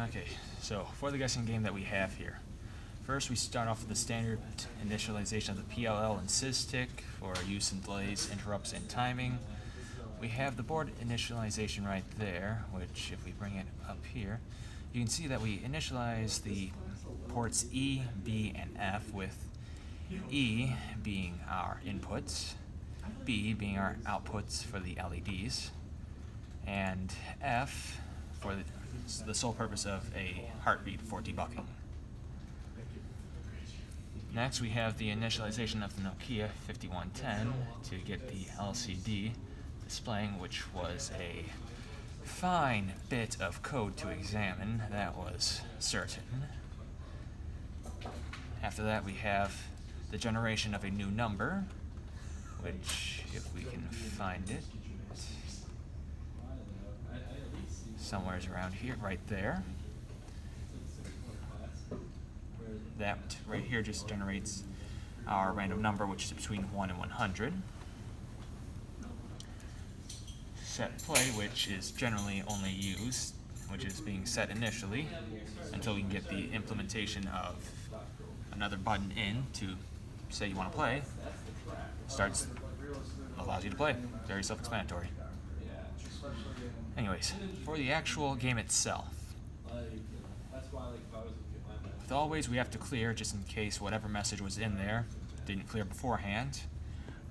Okay, so for the guessing game that we have here, first we start off with the standard initialization of the PLL and SysTick for use in delays, interrupts, and timing. We have the board initialization right there, which if we bring it up here, you can see that we initialize the ports E, B, and F, with E being our inputs, B being our outputs for the LEDs, and F for the sole purpose of a heartbeat for debugging. Next, we have the initialization of the Nokia 5110 to get the LCD displaying, which was a fine bit of code to examine, that was certain. After that, we have the generation of a new number, which, if we can find it, somewhere around here, right there. That right here just generates our random number, which is between 1 and 100. Set play, which is generally only used, which is being set initially until we can get the implementation of another button in to say you want to play. Starts, allows you to play. Very self-explanatory. Anyways, for the actual game itself, with always we have to clear just in case whatever message was in there didn't clear beforehand.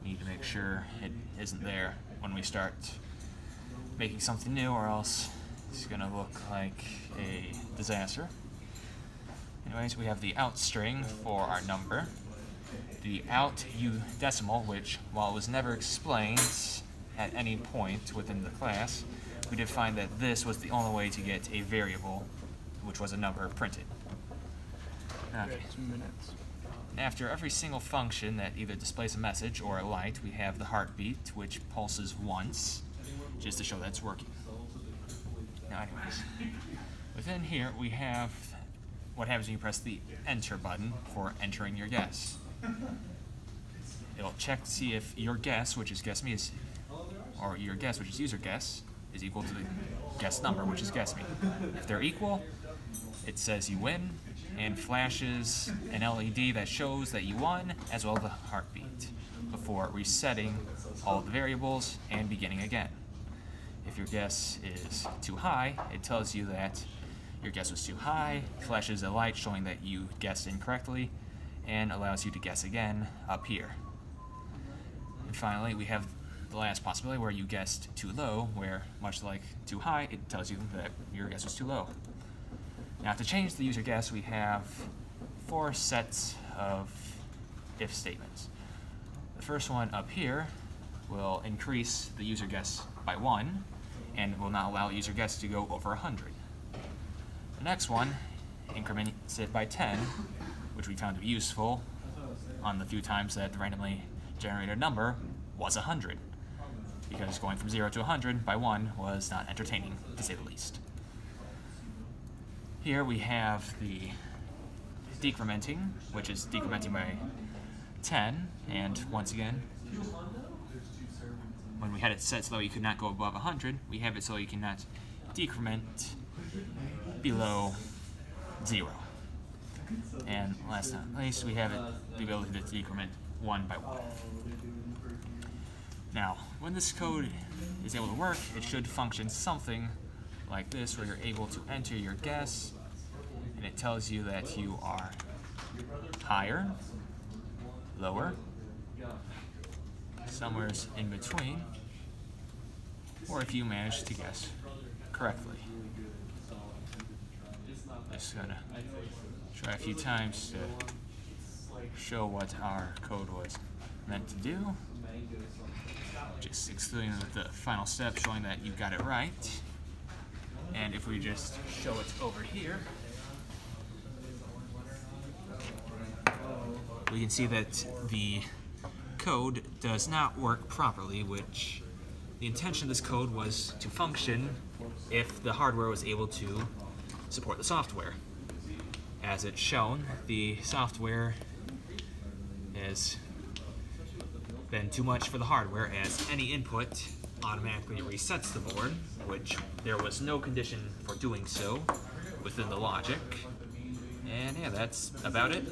We need to make sure it isn't there when we start making something new, or else it's going to look like a disaster. Anyways, we have the out string for our number, the out U decimal, which, while it was never explained at any point within the class, we did find that this was the only way to get a variable, which was a number, printed. Okay. After every single function that either displays a message or a light, we have the heartbeat, which pulses once, just to show that it's working. Now, anyways, within here we have what happens when you press the enter button for entering your guess. It'll check to see if your guess, which is guess me, or your guess, which is user guess, is equal to the guess number, which is guess me. If they're equal, it says you win, and flashes an LED that shows that you won, as well as the heartbeat, before resetting all the variables and beginning again. If your guess is too high, it tells you that your guess was too high, flashes a light showing that you guessed incorrectly, and allows you to guess again up here. And finally, we have the last possibility where you guessed too low, where, much like too high, it tells you that your guess was too low. Now, to change the user guess, we have 4 sets of if statements. The first one up here will increase the user guess by 1, and will not allow user guess to go over 100. The next one increments it by 10, which we found to be useful on the few times that the randomly generated number was 100, because going from 0 to 100 by 1 was not entertaining, to say the least. Here we have the decrementing, which is decrementing by 10, and once again, when we had it set so that you could not go above 100, we have it so you cannot decrement below 0. And last but not least, we have it the ability to decrement 1 by 1. Now, when this code is able to work, it should function something like this, where you're able to enter your guess, and it tells you that you are higher, lower, somewhere in between, or if you manage to guess correctly. Just gonna try a few times to show what our code was meant to do. Just excluding the final step, showing that you got it right. And if we just show it over here, we can see that the code does not work properly, which the intention of this code was to function if the hardware was able to support the software. As it's shown, the software has been too much for the hardware, as any input automatically resets the board, which there was no condition for doing so, within the logic. And yeah, that's about it.